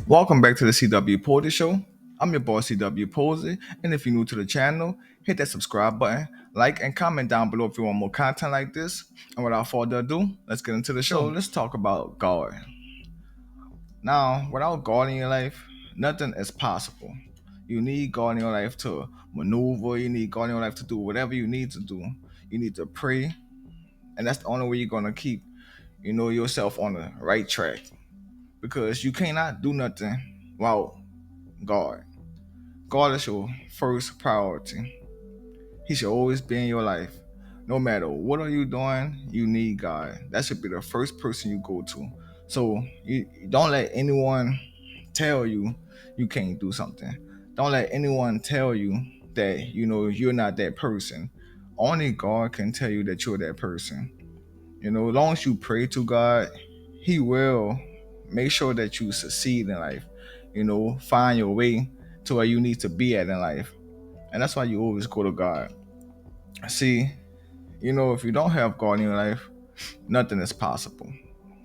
Welcome back to the CW Posey Show. I'm your boy CW Posey, and if you're new to the channel, hit that subscribe button, like and comment down below if you want more content like this. And without further ado, let's get into the show. So let's talk about God. Now, without God in your life, nothing is possible. You need God in your life to maneuver. You need God in your life to do whatever you need to do. You need to pray, and that's the only way you're gonna keep, yourself on the right track. Because you cannot do nothing without God. God is your first priority. He should always be in your life. No matter what are you doing, you need God. That should be the first person you go to. So you don't let anyone tell you you can't do something. Don't let anyone tell you that you're not that person. Only God can tell you that you're that person. As long as you pray to God, He will make sure that you succeed in life. Find your way to where you need to be at in life. And that's why you always go to God. See, if you don't have God in your life, nothing is possible.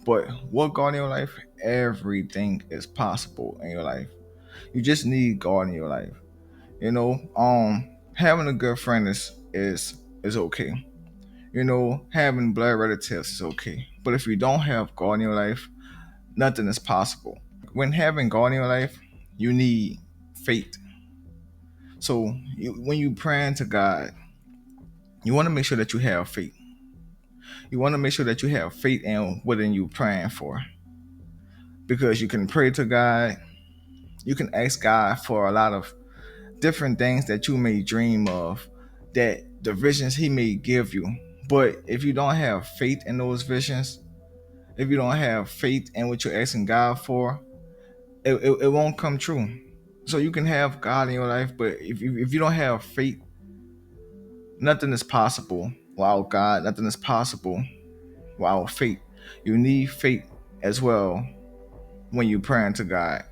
But what God in your life, everything is possible in your life. You just need God in your life. Having a good friend is okay. Having blood relatives is okay. But if you don't have God in your life, nothing is possible. When having God in your life, you need faith. So when you praying to God, you want to make sure that you have faith. You want to make sure that you have faith in what you praying for. Because you can pray to God, you can ask God for a lot of different things that you may dream of, that the visions He may give you. But if you don't have faith in those visions, if you don't have faith in what you're asking God for, it won't come true. So you can have God in your life, but if you don't have faith, nothing is possible without God. Nothing is possible without faith. You need faith as well when you're praying to God.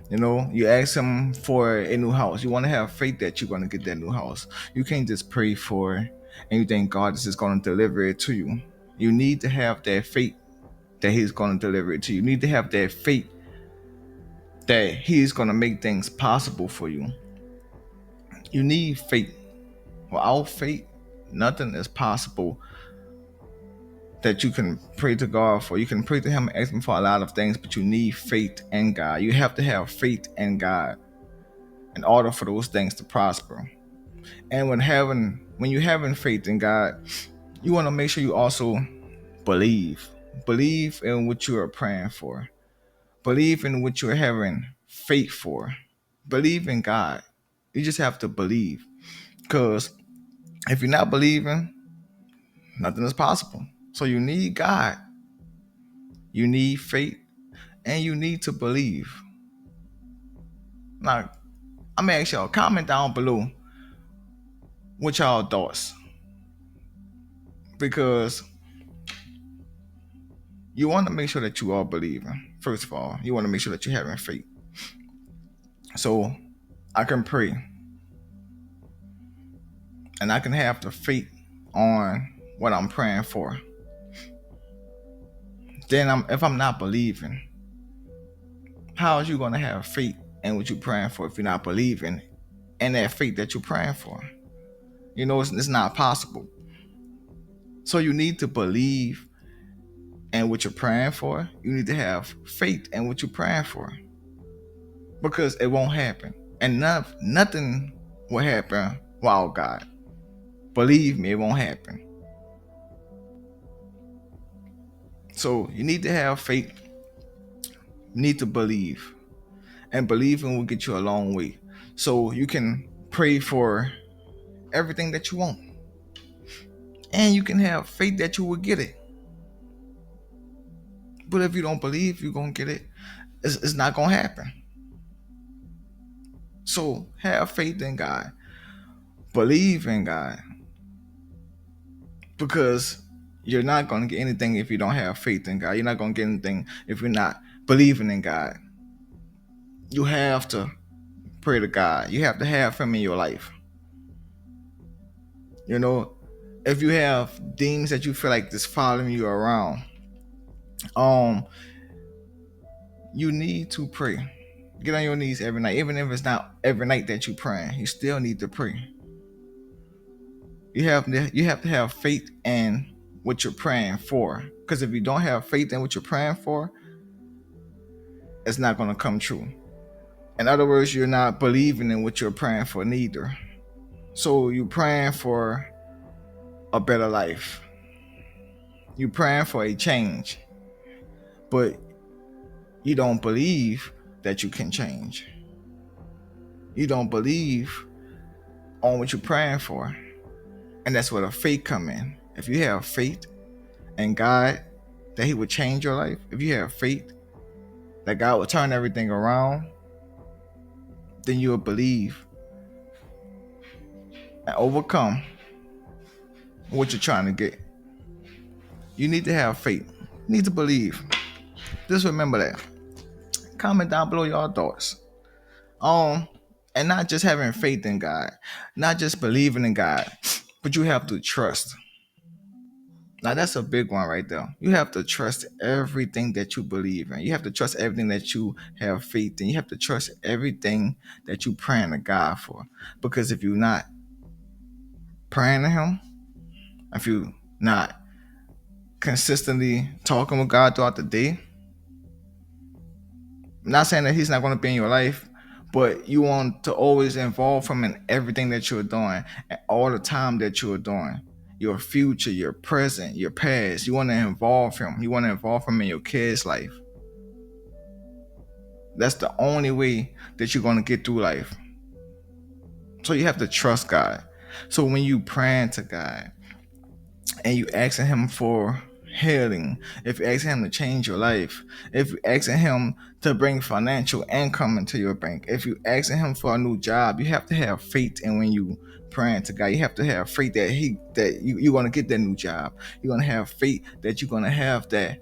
You ask Him for a new house. You want to have faith that you're going to get that new house. You can't just pray for it and you think God is just going to deliver it to you. You need to have that faith that He's going to deliver it to you. You need to have that faith that He's going to make things possible for you. You need faith. Without faith, nothing is possible that you can pray to God for. You can pray to Him and ask Him for a lot of things, but you need faith in God. You have to have faith in God in order for those things to prosper. And when you're having faith in God, you want to make sure you also believe. Believe in what you are praying for. Believe in what you're having faith for. Believe in God. You just have to believe. Because if you're not believing, nothing is possible. So you need God. You need faith. And you need to believe. Now, I'm going to ask y'all, comment down below what y'all thoughts. Because you want to make sure that you are believing. First of all, you want to make sure that you're having faith. So I can pray. And I can have the faith on what I'm praying for. Then if I'm not believing, how is you going to have faith in what you're praying for if you're not believing in that faith that you're praying for? It's not possible. So you need to believe in what you're praying for. You need to have faith in what you're praying for. Because it won't happen. And nothing will happen without God. Believe me, it won't happen. So you need to have faith. You need to believe. And believing will get you a long way. So you can pray for everything that you want. And you can have faith that you will get it. But if you don't believe you're going to get it, it's not going to happen. So have faith in God. Believe in God. Because you're not going to get anything if you don't have faith in God. You're not going to get anything if you're not believing in God. You have to pray to God. You have to have Him in your life. If you have demons that you feel like just following you around, you need to pray. Get on your knees every night. Even if it's not every night that you praying, you still need to pray. You have to have faith in what you're praying for. Because if you don't have faith in what you're praying for, it's not going to come true. In other words, you're not believing in what you're praying for neither. So you're praying for a better life. You're praying for a change. But you don't believe that you can change. You don't believe on what you're praying for. And that's where the faith come in. If you have faith in God that he would change your life, if you have faith that God will turn everything around, then you'll believe and overcome what you're trying to get. You need to have faith. You need to believe. Just remember that. Comment down below your thoughts. And not just having faith in God, not just believing in God, but you have to trust. Now that's a big one right there. You have to trust everything that you believe in. You have to trust everything that you have faith in. You have to trust everything that you praying to God for. Because if you're not praying to him, if you're not consistently talking with God throughout the day, I'm not saying that he's not going to be in your life, but you want to always involve him in everything that you're doing and all the time that you're doing. Your future, your present, your past. You want to involve him. You want to involve him in your kid's life. That's the only way that you're going to get through life. So you have to trust God. So when you praying to God and you asking him for healing, if you're asking him to change your life, if you're asking him to bring financial income into your bank, if you're asking him for a new job, you have to have faith in when you praying to God. You have to have faith that you're going to get that new job. You're going to have faith that you're going to have that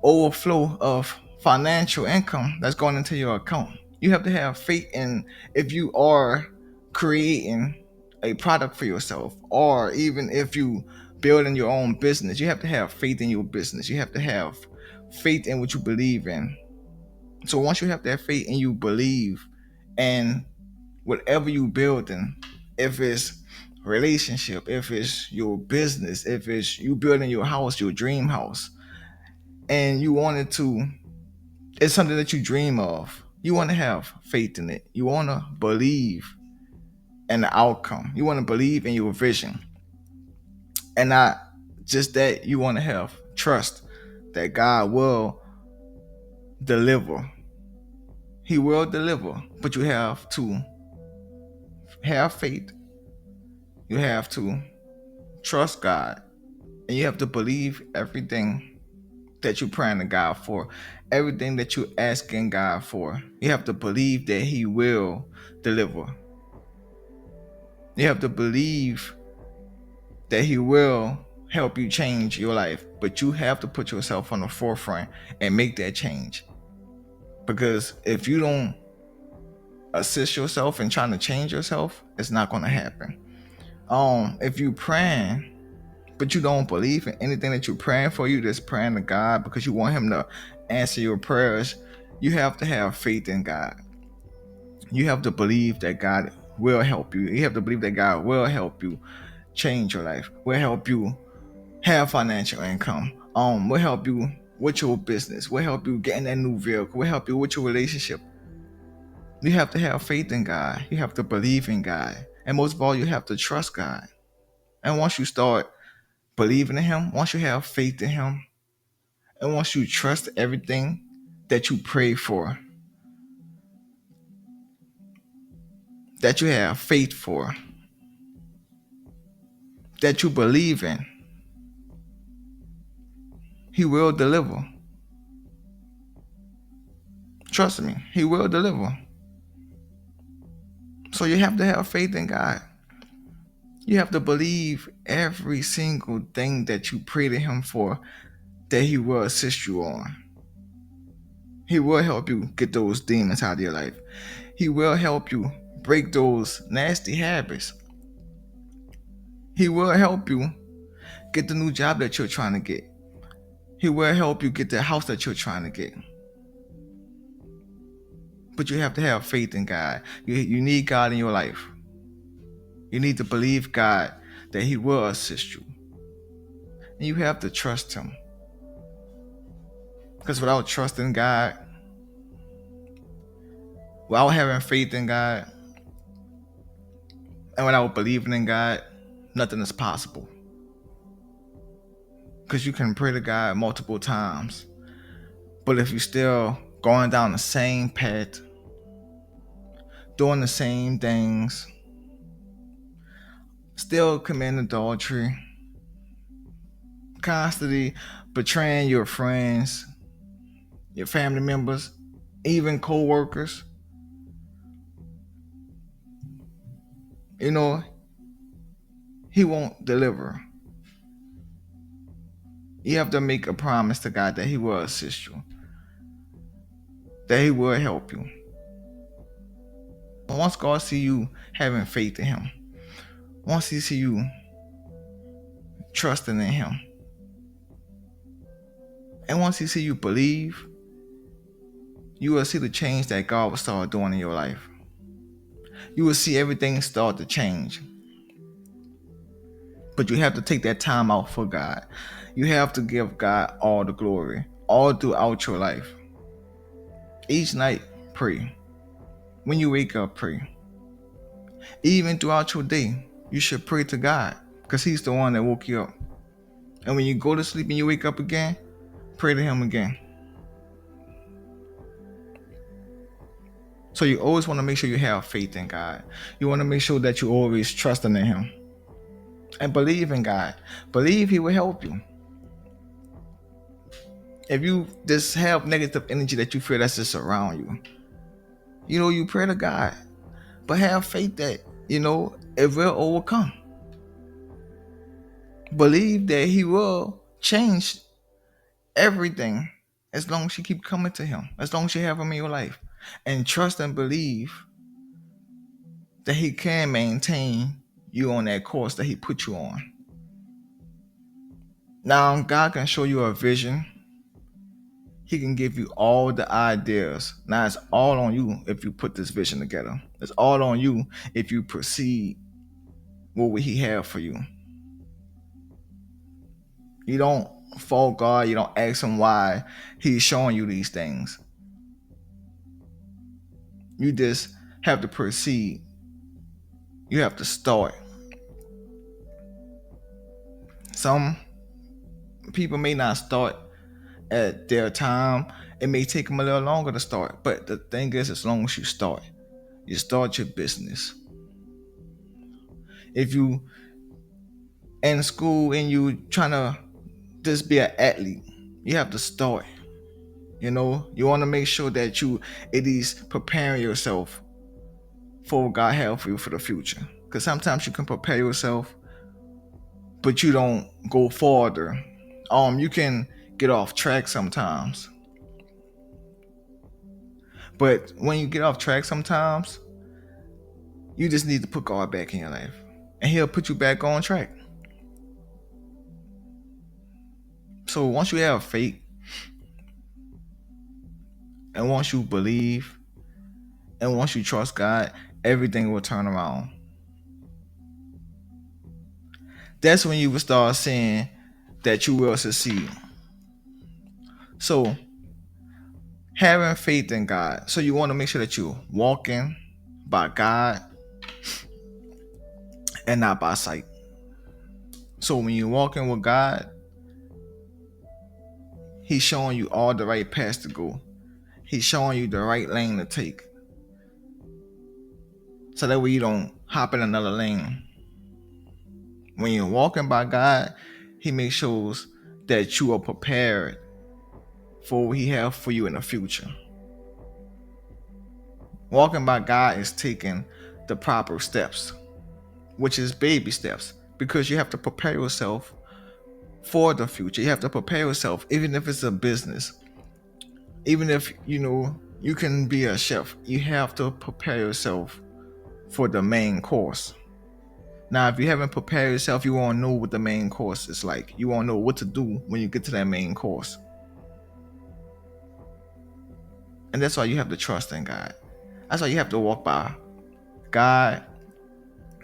overflow of financial income that's going into your account. You have to have faith in if you are creating a product for yourself, or even if you building your own business, you have to have faith in your business. You have to have faith in what you believe in. So once you have that faith and you believe in whatever you building, if it's relationship, if it's your business, if it's you building your house, your dream house, and you wanted to, it's something that you dream of, you want to have faith in it. You want to believe in the outcome. You want to believe in your vision. And not just that, you want to have trust that God will deliver. He will deliver, but you have to have faith. You have to trust God, and you have to believe everything that you're praying to God for, everything that you're asking God for. You have to believe that he will deliver. You have to believe that he will help you change your life, but you have to put yourself on the forefront and make that change. Because if you don't assist yourself in trying to change yourself, it's not going to happen. If you praying but you don't believe in anything that you're praying for, you just praying to God because you want him to answer your prayers, you have to have faith in God. You have to believe that God will help you. You have to believe that God will help you change your life, will help you have financial income, will help you with your business, will help you getting that new vehicle, will help you with your relationship. You have to have faith in God. You have to believe in God. And most of all, you have to trust God. And once you start believing in him, once you have faith in him, and once you trust everything that you pray for, that you have faith for, that you believe in, he will deliver. Trust me, he will deliver. So you have to have faith in God. You have to believe every single thing that you pray to him for, that he will assist you on. He will help you get those demons out of your life. He will help you break those nasty habits. He will help you get the new job that you're trying to get. He will help you get the house that you're trying to get. But you have to have faith in God. You need God in your life. You need to believe God that He will assist you. And you have to trust Him. Because without trusting God, without having faith in God, and without believing in God, nothing is possible. Because you can pray to God multiple times, but if you're still going down the same path, doing the same things, still committing adultery, constantly betraying your friends, your family members, even co-workers, He won't deliver. You have to make a promise to God that He will assist you, that He will help you. Once God see you having faith in Him, once He see you trusting in Him, and once He see you believe, you will see the change that God will start doing in your life. You will see everything start to change. But you have to take that time out for God. You have to give God all the glory, all throughout your life. Each night, pray. When you wake up, pray. Even throughout your day, you should pray to God, because He's the one that woke you up. And when you go to sleep and you wake up again, pray to Him again. So you always want to make sure you have faith in God. You want to make sure that you're always trusting in Him. And believe in God. Believe He will help you. If you just have negative energy that you feel that's just around you, you pray to God. But have faith that, it will overcome. Believe that He will change everything as long as you keep coming to Him, as long as you have Him in your life. And trust and believe that He can maintain you on that course that He put you on. Now, God can show you a vision. He can give you all the ideas. Now, it's all on you if you put this vision together. It's all on you if you proceed what would He have for you. You don't fault God. You don't ask Him why He's showing you these things. You just have to proceed. You have to start. Some people may not start at their time. It may take them a little longer to start. But the thing is, as long as you start your business. If you in school and you trying to just be an athlete, you have to start. You want to make sure that you at least preparing yourself for what God has for you for the future. Because sometimes you can prepare yourself, but you don't go farther. You can get off track sometimes. But when you get off track sometimes, you just need to put God back in your life. And He'll put you back on track. So once you have faith, and once you believe, and once you trust God, everything will turn around. That's when you will start seeing that you will succeed. So, having faith in God. So you want to make sure that you're walking by God and not by sight. So when you're walking with God, He's showing you all the right paths to go. He's showing you the right lane to take. So that way you don't hop in another lane. When you're walking by God, He makes sure that you are prepared for what He has for you in the future. Walking by God is taking the proper steps, which is baby steps, because you have to prepare yourself for the future. You have to prepare yourself, even if it's a business. Even if, you can be a chef, you have to prepare yourself for the main course. Now, if you haven't prepared yourself, you won't know what the main course is like. You won't know what to do when you get to that main course. And that's why you have to trust in God. That's why you have to walk by God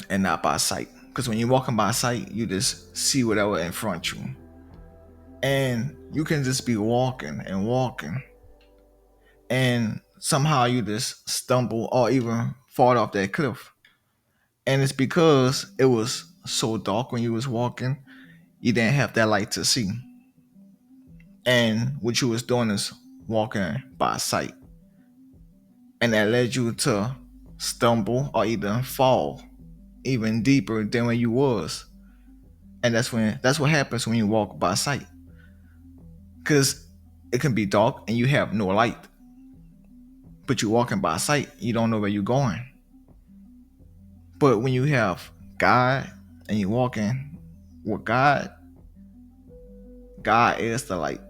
and not by sight. Because when you're walking by sight, you just see whatever in front of you. And you can just be walking and walking. And somehow you just stumble or even fall off that cliff. And it's because it was so dark when you was walking, you didn't have that light to see. And what you was doing is walking by sight. And that led you to stumble or even fall even deeper than where you was. And that's what happens when you walk by sight. Cause it can be dark and you have no light. But you're walking by sight, you don't know where you're going. But when you have God and you're walking with God, God is the light.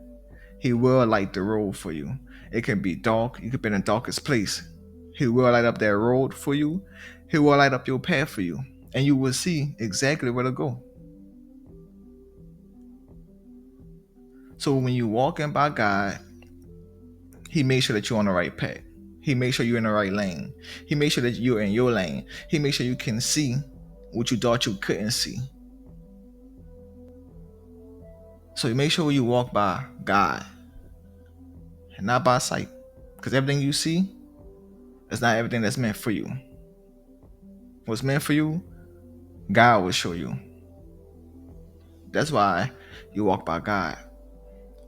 He will light the road for you. It can be dark. You could be in the darkest place. He will light up that road for you. He will light up your path for you. And you will see exactly where to go. So when you walking by God, He makes sure that you're on the right path. He makes sure you're in the right lane. He makes sure that you're in your lane. He makes sure you can see what you thought you couldn't see. So you make sure you walk by God and not by sight. Because everything you see is not everything that's meant for you. What's meant for you, God will show you. That's why you walk by God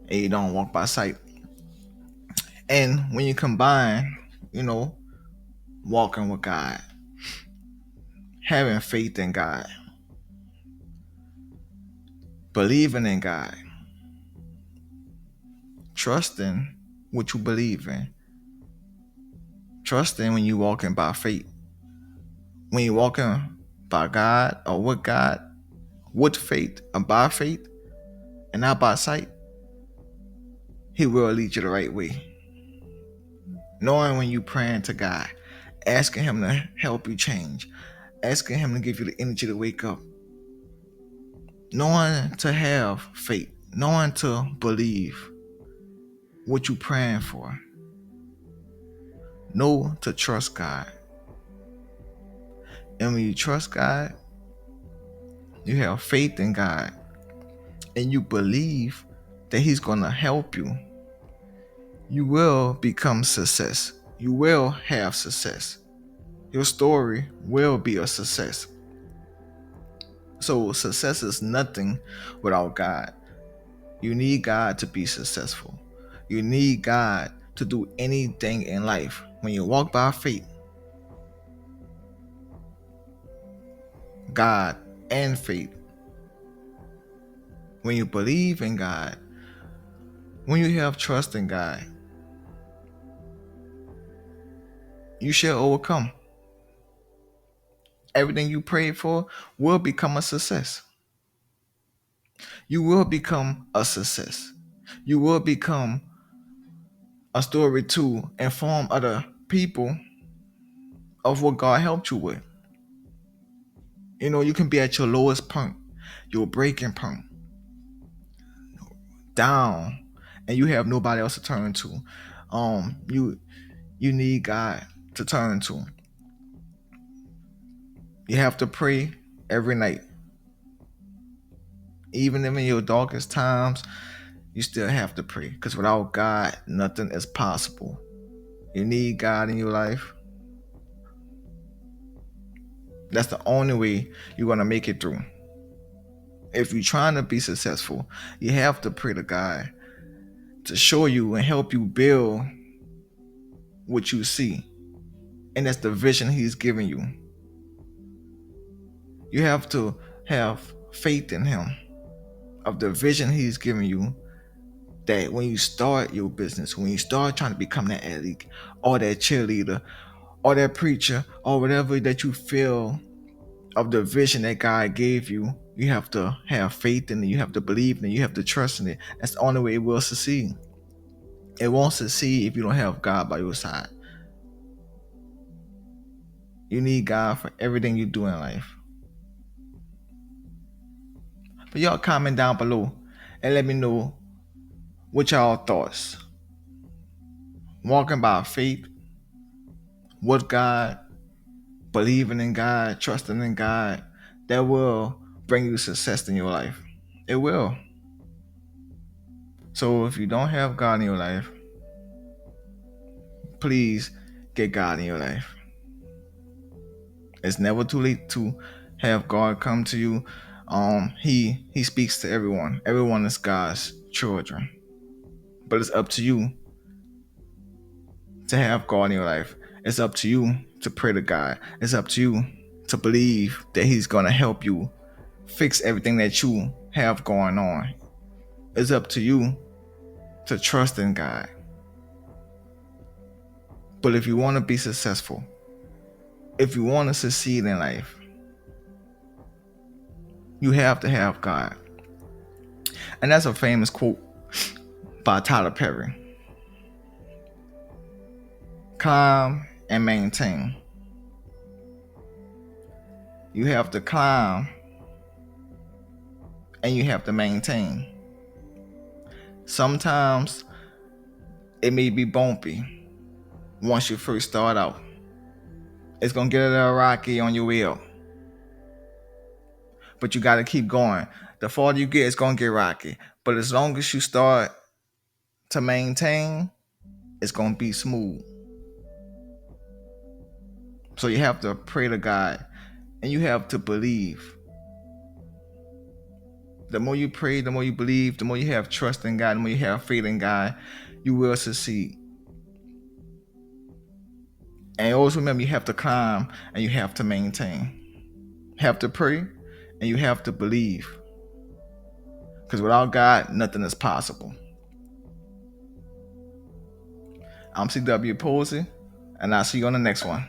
and you don't walk by sight. And when you combine, walking with God, having faith in God, believing in God, trusting what you believe in, trusting when you walking by faith, when you walking by God or with faith and by faith and not by sight, He will lead you the right way. Knowing when you praying to God, asking Him to help you change, asking Him to give you the energy to wake up, knowing to have faith, knowing to believe what you praying for, know to trust God. And when you trust God, you have faith in God, and you believe that He's gonna help you, you will become success. You will have success. Your story will be a success. So success is nothing without God. You need God to be successful. You need God to do anything in life. When you walk by faith, God and faith, when you believe in God, when you have trust in God, you shall overcome. Everything you prayed for will become a success. You will become a success. You will become a story to inform other people of what God helped you with. You can be at your lowest point, your breaking point, down, and you have nobody else to turn to. You need God to turn to. You have to pray every night. Even in your darkest times, you still have to pray. Because without God, nothing is possible. You need God in your life. That's the only way you're going to make it through. If you're trying to be successful, you have to pray to God to show you and help you build what you see. And that's the vision He's giving you. You have to have faith in Him, of the vision He's giving you, that when you start your business, when you start trying to become that athlete or that cheerleader or that preacher or whatever that you feel of the vision that God gave you, you have to have faith in it. You have to believe in it. You have to trust in it. That's the only way it will succeed. It won't succeed if you don't have God by your side. You need God for everything you do in life. But y'all comment down below and let me know what y'all thoughts. Walking by faith, with God, believing in God, trusting in God, that will bring you success in your life. It will. So if you don't have God in your life, please get God in your life. It's never too late to have God come to you. He speaks to everyone. Everyone is God's children. But it's up to you to have God in your life. It's up to you to pray to God. It's up to you to believe that He's gonna help you fix everything that you have going on. It's up to you to trust in God. But if you want to be successful, if you want to succeed in life, you have to have God. And that's a famous quote by Tyler Perry. Climb and maintain. You have to climb and you have to maintain. Sometimes it may be bumpy once you first start out. It's going to get a little rocky on your way up. But you got to keep going. The farther you get, it's going to get rocky. But as long as you start to maintain, it's going to be smooth. So you have to pray to God and you have to believe. The more you pray, the more you believe, the more you have trust in God, the more you have faith in God, you will succeed. And always remember, you have to climb and you have to maintain. You have to pray and you have to believe. Because without God, nothing is possible. I'm CW Posey, and I'll see you on the next one.